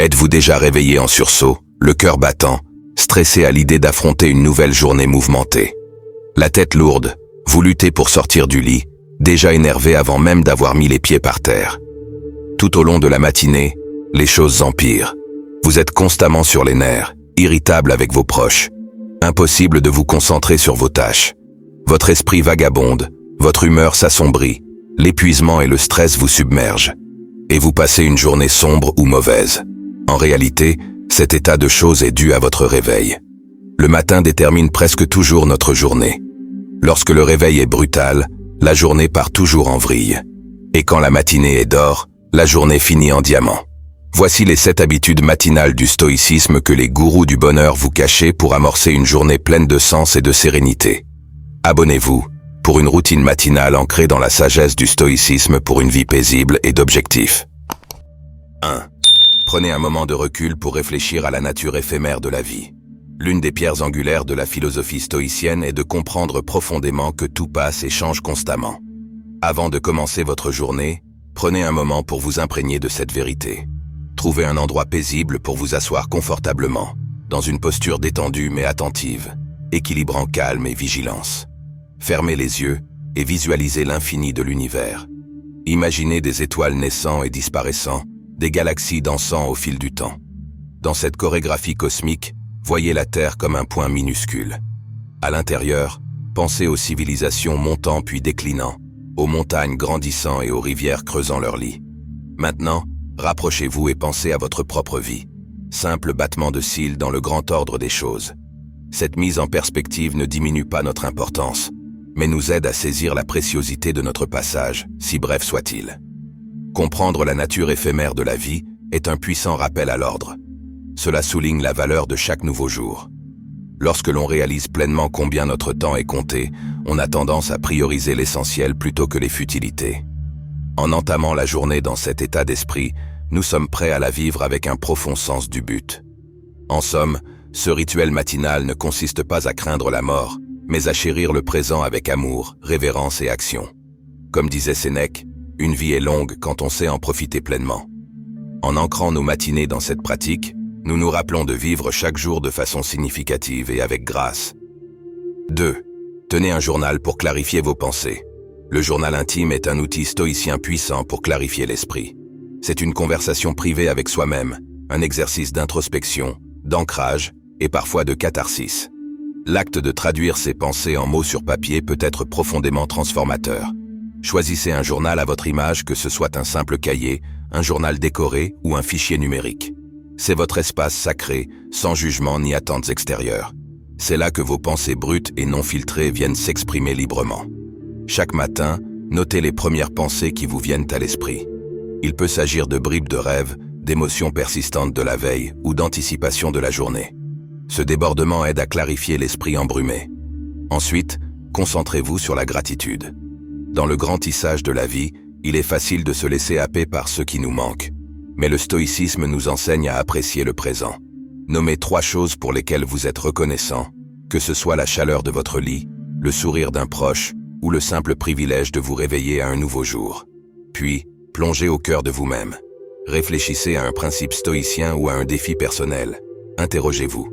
Êtes-vous déjà réveillé en sursaut, le cœur battant, stressé à l'idée d'affronter une nouvelle journée mouvementée? La tête lourde, vous luttez pour sortir du lit, déjà énervé avant même d'avoir mis les pieds par terre. Tout au long de la matinée, les choses empirent. Vous êtes constamment sur les nerfs, irritable avec vos proches. Impossible de vous concentrer sur vos tâches. Votre esprit vagabonde, votre humeur s'assombrit, l'épuisement et le stress vous submergent. Et vous passez une journée sombre ou mauvaise. En réalité, cet état de choses est dû à votre réveil. Le matin détermine presque toujours notre journée. Lorsque le réveil est brutal, la journée part toujours en vrille. Et quand la matinée est d'or, la journée finit en diamant. Voici les 7 habitudes matinales du stoïcisme que les gourous du bonheur vous cachent pour amorcer une journée pleine de sens et de sérénité. Abonnez-vous pour une routine matinale ancrée dans la sagesse du stoïcisme pour une vie paisible et d'objectifs. 1. Prenez un moment de recul pour réfléchir à la nature éphémère de la vie. L'une des pierres angulaires de la philosophie stoïcienne est de comprendre profondément que tout passe et change constamment. Avant de commencer votre journée, prenez un moment pour vous imprégner de cette vérité. Trouvez un endroit paisible pour vous asseoir confortablement, dans une posture détendue mais attentive, équilibrant calme et vigilance. Fermez les yeux et visualisez l'infini de l'univers. Imaginez des étoiles naissant et disparaissant, des galaxies dansant au fil du temps. Dans cette chorégraphie cosmique, voyez la Terre comme un point minuscule. À l'intérieur, pensez aux civilisations montant puis déclinant, aux montagnes grandissant et aux rivières creusant leur lit. Maintenant, rapprochez-vous et pensez à votre propre vie. Simple battement de cils dans le grand ordre des choses. Cette mise en perspective ne diminue pas notre importance, mais nous aide à saisir la préciosité de notre passage, si bref soit-il. Comprendre la nature éphémère de la vie est un puissant rappel à l'ordre. Cela souligne la valeur de chaque nouveau jour. Lorsque l'on réalise pleinement combien notre temps est compté, on a tendance à prioriser l'essentiel plutôt que les futilités. En entamant la journée dans cet état d'esprit, nous sommes prêts à la vivre avec un profond sens du but. En somme, ce rituel matinal ne consiste pas à craindre la mort, mais à chérir le présent avec amour, révérence et action. Comme disait Sénèque, une vie est longue quand on sait en profiter pleinement. En ancrant nos matinées dans cette pratique, nous nous rappelons de vivre chaque jour de façon significative et avec grâce. 2. Tenez un journal pour clarifier vos pensées. Le journal intime est un outil stoïcien puissant pour clarifier l'esprit. C'est une conversation privée avec soi-même, un exercice d'introspection, d'ancrage et parfois de catharsis. L'acte de traduire ses pensées en mots sur papier peut être profondément transformateur. Choisissez un journal à votre image, que ce soit un simple cahier, un journal décoré ou un fichier numérique. C'est votre espace sacré, sans jugement ni attentes extérieures. C'est là que vos pensées brutes et non filtrées viennent s'exprimer librement. Chaque matin, notez les premières pensées qui vous viennent à l'esprit. Il peut s'agir de bribes de rêves, d'émotions persistantes de la veille ou d'anticipation de la journée. Ce débordement aide à clarifier l'esprit embrumé. Ensuite, concentrez-vous sur la gratitude. Dans le grand tissage de la vie, il est facile de se laisser happer par ce qui nous manque. Mais le stoïcisme nous enseigne à apprécier le présent. Nommez 3 choses pour lesquelles vous êtes reconnaissant, que ce soit la chaleur de votre lit, le sourire d'un proche ou le simple privilège de vous réveiller à un nouveau jour. Puis, plongez au cœur de vous-même. Réfléchissez à un principe stoïcien ou à un défi personnel. Interrogez-vous.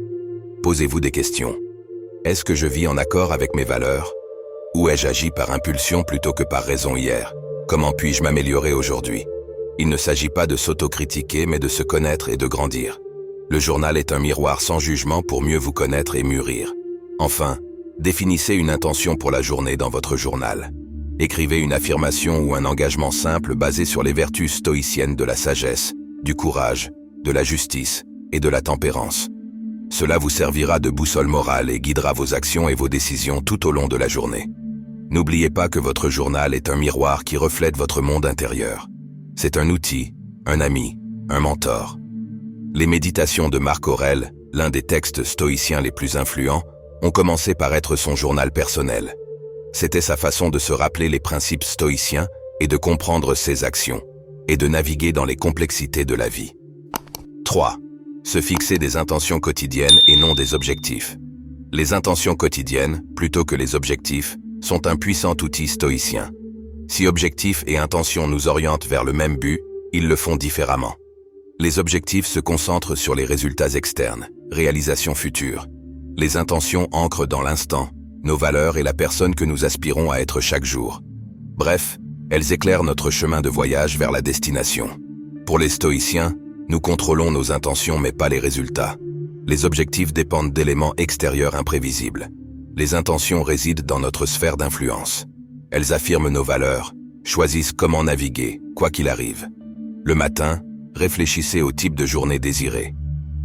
Posez-vous des questions. Est-ce que je vis en accord avec mes valeurs? Ou ai-je agi par impulsion plutôt que par raison hier? Comment puis-je m'améliorer aujourd'hui? Il ne s'agit pas de s'autocritiquer, mais de se connaître et de grandir. Le journal est un miroir sans jugement pour mieux vous connaître et mûrir. Enfin, définissez une intention pour la journée dans votre journal. Écrivez une affirmation ou un engagement simple basé sur les vertus stoïciennes de la sagesse, du courage, de la justice et de la tempérance. Cela vous servira de boussole morale et guidera vos actions et vos décisions tout au long de la journée. N'oubliez pas que votre journal est un miroir qui reflète votre monde intérieur. C'est un outil, un ami, un mentor. Les méditations de Marc Aurèle, l'un des textes stoïciens les plus influents, ont commencé par être son journal personnel. C'était sa façon de se rappeler les principes stoïciens et de comprendre ses actions, et de naviguer dans les complexités de la vie. 3. Se fixer des intentions quotidiennes et non des objectifs. Les intentions quotidiennes, plutôt que les objectifs, sont un puissant outil stoïcien. Si objectifs et intentions nous orientent vers le même but, ils le font différemment. Les objectifs se concentrent sur les résultats externes, réalisations futures. Les intentions ancrent dans l'instant, nos valeurs et la personne que nous aspirons à être chaque jour. Bref, elles éclairent notre chemin de voyage vers la destination. Pour les stoïciens, nous contrôlons nos intentions mais pas les résultats. Les objectifs dépendent d'éléments extérieurs imprévisibles. Les intentions résident dans notre sphère d'influence. Elles affirment nos valeurs, choisissent comment naviguer, quoi qu'il arrive. Le matin, réfléchissez au type de journée désirée.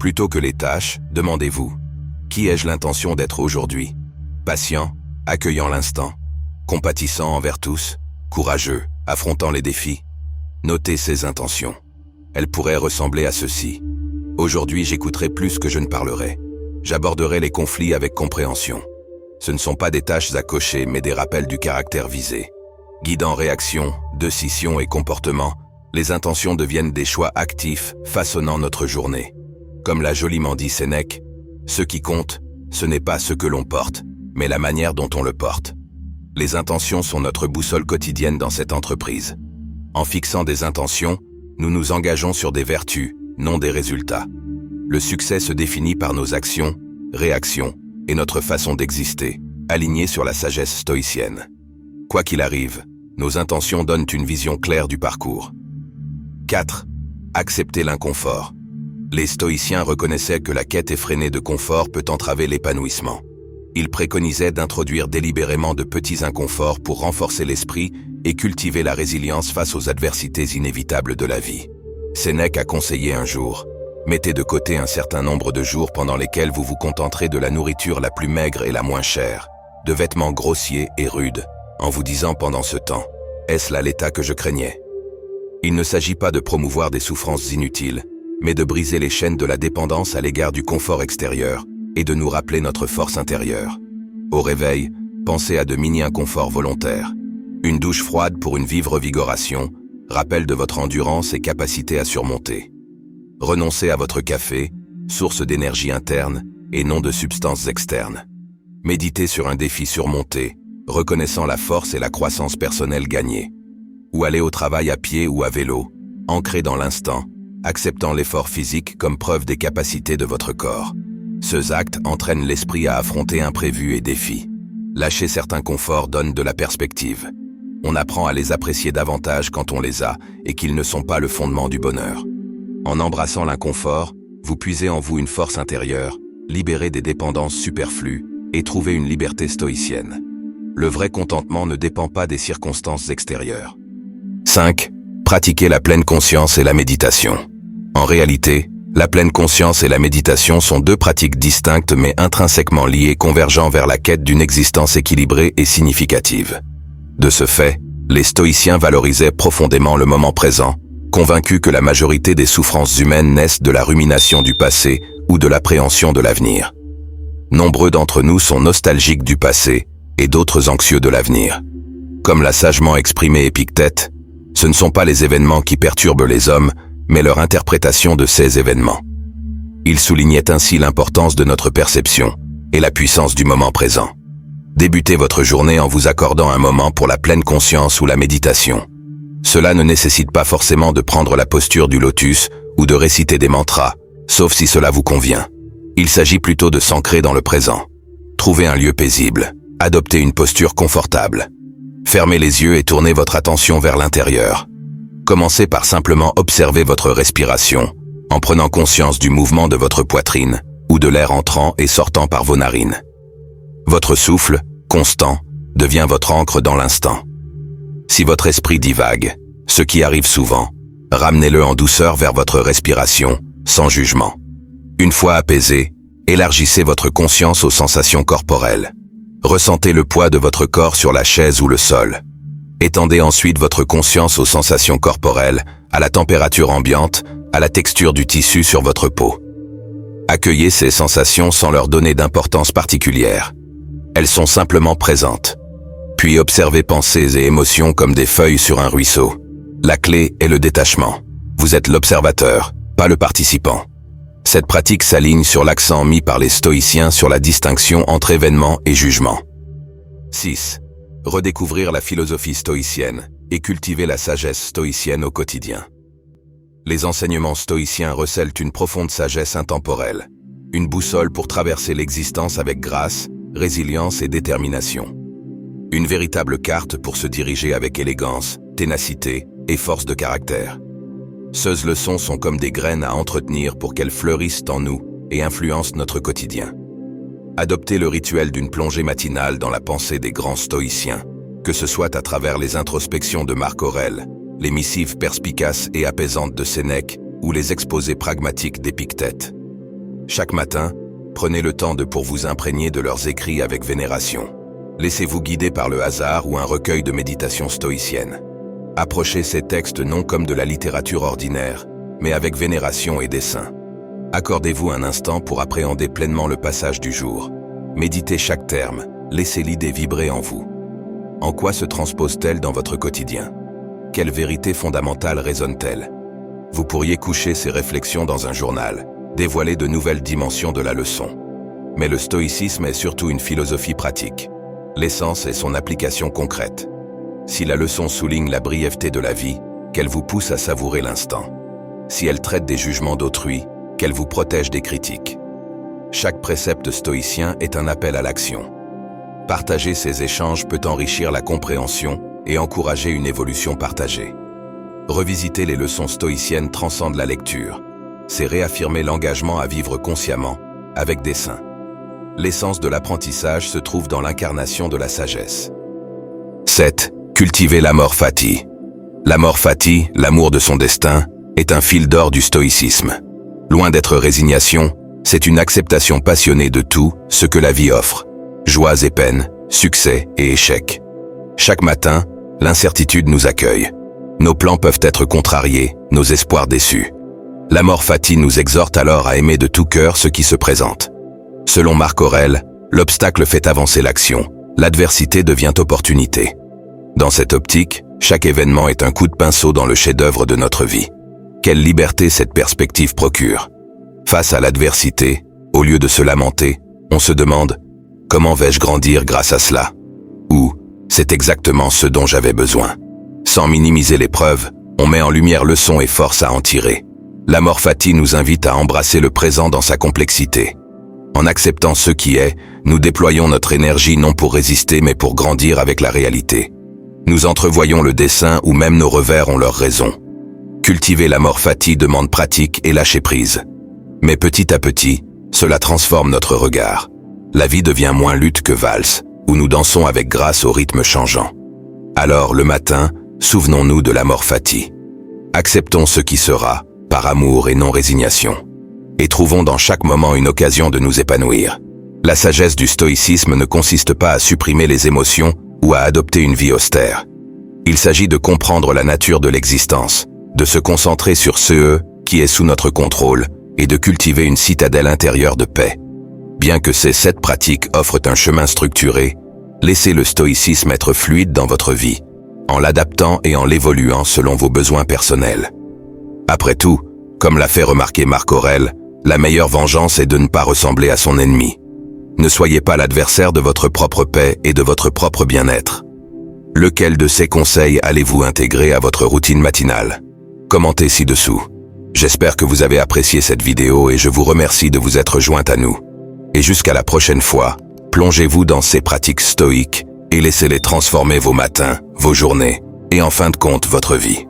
Plutôt que les tâches, demandez-vous « Qui ai-je l'intention d'être aujourd'hui ?» Patient, accueillant l'instant. Compatissant envers tous, courageux, affrontant les défis. Notez ces intentions. Elles pourraient ressembler à ceci. Aujourd'hui, j'écouterai plus que je ne parlerai. J'aborderai les conflits avec compréhension. Ce ne sont pas des tâches à cocher, mais des rappels du caractère visé. Guidant réaction, décision et comportement, les intentions deviennent des choix actifs, façonnant notre journée. Comme l'a joliment dit Sénèque, « Ce qui compte, ce n'est pas ce que l'on porte, mais la manière dont on le porte. » Les intentions sont notre boussole quotidienne dans cette entreprise. En fixant des intentions, nous nous engageons sur des vertus, non des résultats. Le succès se définit par nos actions, réactions et notre façon d'exister, alignée sur la sagesse stoïcienne. Quoi qu'il arrive, nos intentions donnent une vision claire du parcours. 4. Accepter l'inconfort. Les stoïciens reconnaissaient que la quête effrénée de confort peut entraver l'épanouissement. Ils préconisaient d'introduire délibérément de petits inconforts pour renforcer l'esprit et cultiver la résilience face aux adversités inévitables de la vie. Sénèque a conseillé un jour: mettez de côté un certain nombre de jours pendant lesquels vous vous contenterez de la nourriture la plus maigre et la moins chère, de vêtements grossiers et rudes, en vous disant pendant ce temps: est-ce là l'état que je craignais? Il ne s'agit pas de promouvoir des souffrances inutiles, mais de briser les chaînes de la dépendance à l'égard du confort extérieur et de nous rappeler notre force intérieure. Au réveil, pensez à de mini-inconforts volontaires. Une douche froide pour une vive revigoration, rappel de votre endurance et capacité à surmonter. Renoncez à votre café, source d'énergie interne et non de substances externes. Méditez sur un défi surmonté, reconnaissant la force et la croissance personnelle gagnée. Ou allez au travail à pied ou à vélo, ancré dans l'instant, acceptant l'effort physique comme preuve des capacités de votre corps. Ces actes entraînent l'esprit à affronter imprévus et défis. Lâcher certains conforts donne de la perspective. On apprend à les apprécier davantage quand on les a et qu'ils ne sont pas le fondement du bonheur. En embrassant l'inconfort, vous puisez en vous une force intérieure, libérez des dépendances superflues et trouvez une liberté stoïcienne. Le vrai contentement ne dépend pas des circonstances extérieures. 5. Pratiquer la pleine conscience et la méditation. En réalité, la pleine conscience et la méditation sont deux pratiques distinctes mais intrinsèquement liées, convergeant vers la quête d'une existence équilibrée et significative. De ce fait, les stoïciens valorisaient profondément le moment présent, convaincus que la majorité des souffrances humaines naissent de la rumination du passé ou de l'appréhension de l'avenir. Nombreux d'entre nous sont nostalgiques du passé et d'autres anxieux de l'avenir. Comme l'a sagement exprimé Épictète, ce ne sont pas les événements qui perturbent les hommes, mais leur interprétation de ces événements. Il soulignait ainsi l'importance de notre perception et la puissance du moment présent. Débutez votre journée en vous accordant un moment pour la pleine conscience ou la méditation. Cela ne nécessite pas forcément de prendre la posture du lotus ou de réciter des mantras, sauf si cela vous convient. Il s'agit plutôt de s'ancrer dans le présent. Trouvez un lieu paisible, adoptez une posture confortable. Fermez les yeux et tournez votre attention vers l'intérieur. Commencez par simplement observer votre respiration, en prenant conscience du mouvement de votre poitrine ou de l'air entrant et sortant par vos narines. Votre souffle, constant, devient votre ancre dans l'instant. Si votre esprit divague, ce qui arrive souvent, ramenez-le en douceur vers votre respiration, sans jugement. Une fois apaisé, élargissez votre conscience aux sensations corporelles. Ressentez le poids de votre corps sur la chaise ou le sol. Étendez ensuite votre conscience aux sensations corporelles, à la température ambiante, à la texture du tissu sur votre peau. Accueillez ces sensations sans leur donner d'importance particulière. Elles sont simplement présentes. Puis observez pensées et émotions comme des feuilles sur un ruisseau. La clé est le détachement. Vous êtes l'observateur, pas le participant. Cette pratique s'aligne sur l'accent mis par les stoïciens sur la distinction entre événement et jugement. 6. Redécouvrir la philosophie stoïcienne et cultiver la sagesse stoïcienne au quotidien. Les enseignements stoïciens recèlent une profonde sagesse intemporelle, une boussole pour traverser l'existence avec grâce, résilience et détermination. Une véritable carte pour se diriger avec élégance, ténacité et force de caractère. Ces leçons sont comme des graines à entretenir pour qu'elles fleurissent en nous et influencent notre quotidien. Adoptez le rituel d'une plongée matinale dans la pensée des grands stoïciens, que ce soit à travers les introspections de Marc Aurèle, les missives perspicaces et apaisantes de Sénèque ou les exposés pragmatiques d'Épictète. Chaque matin, prenez le temps pour vous imprégner de leurs écrits avec vénération. Laissez-vous guider par le hasard ou un recueil de méditations stoïciennes. Approchez ces textes non comme de la littérature ordinaire, mais avec vénération et dessein. Accordez-vous un instant pour appréhender pleinement le passage du jour. Méditez chaque terme, laissez l'idée vibrer en vous. En quoi se transpose-t-elle dans votre quotidien? Quelle vérité fondamentale résonne-t-elle? Vous pourriez coucher ces réflexions dans un journal, dévoiler de nouvelles dimensions de la leçon. Mais le stoïcisme est surtout une philosophie pratique. L'essence est son application concrète. Si la leçon souligne la brièveté de la vie, qu'elle vous pousse à savourer l'instant. Si elle traite des jugements d'autrui, qu'elle vous protège des critiques. Chaque précepte stoïcien est un appel à l'action. Partager ces échanges peut enrichir la compréhension et encourager une évolution partagée. Revisiter les leçons stoïciennes transcende la lecture. C'est réaffirmer l'engagement à vivre consciemment, avec dessein. L'essence de l'apprentissage se trouve dans l'incarnation de la sagesse. 7. Cultiver l'amor fati. L'amor fati, l'amour de son destin, est un fil d'or du stoïcisme. Loin d'être résignation, c'est une acceptation passionnée de tout ce que la vie offre. Joies et peines, succès et échecs. Chaque matin, l'incertitude nous accueille. Nos plans peuvent être contrariés, nos espoirs déçus. L'amor fati nous exhorte alors à aimer de tout cœur ce qui se présente. Selon Marc Aurèle, l'obstacle fait avancer l'action, l'adversité devient opportunité. Dans cette optique, chaque événement est un coup de pinceau dans le chef-d'œuvre de notre vie. Quelle liberté cette perspective procure. Face à l'adversité, au lieu de se lamenter, on se demande « Comment vais-je grandir grâce à cela ?» ou « C'est exactement ce dont j'avais besoin ». Sans minimiser l'épreuve, on met en lumière leçons et force à en tirer. L'amor fati nous invite à embrasser le présent dans sa complexité. En acceptant ce qui est, nous déployons notre énergie non pour résister mais pour grandir avec la réalité. Nous entrevoyons le dessein où même nos revers ont leur raison. Cultiver l'amor fati demande pratique et lâcher prise. Mais petit à petit, cela transforme notre regard. La vie devient moins lutte que valse, où nous dansons avec grâce au rythme changeant. Alors, le matin, souvenons-nous de l'amor fati. Acceptons ce qui sera, par amour et non résignation. Et trouvons dans chaque moment une occasion de nous épanouir. La sagesse du stoïcisme ne consiste pas à supprimer les émotions ou à adopter une vie austère. Il s'agit de comprendre la nature de l'existence, de se concentrer sur ce qui est sous notre contrôle et de cultiver une citadelle intérieure de paix. Bien que ces 7 pratiques offrent un chemin structuré, laissez le stoïcisme être fluide dans votre vie, en l'adaptant et en l'évoluant selon vos besoins personnels. Après tout, comme l'a fait remarquer Marc Aurèle, la meilleure vengeance est de ne pas ressembler à son ennemi. Ne soyez pas l'adversaire de votre propre paix et de votre propre bien-être. Lequel de ces conseils allez-vous intégrer à votre routine matinale? Commentez ci-dessous. J'espère que vous avez apprécié cette vidéo et je vous remercie de vous être joint à nous. Et jusqu'à la prochaine fois, plongez-vous dans ces pratiques stoïques et laissez-les transformer vos matins, vos journées et en fin de compte votre vie.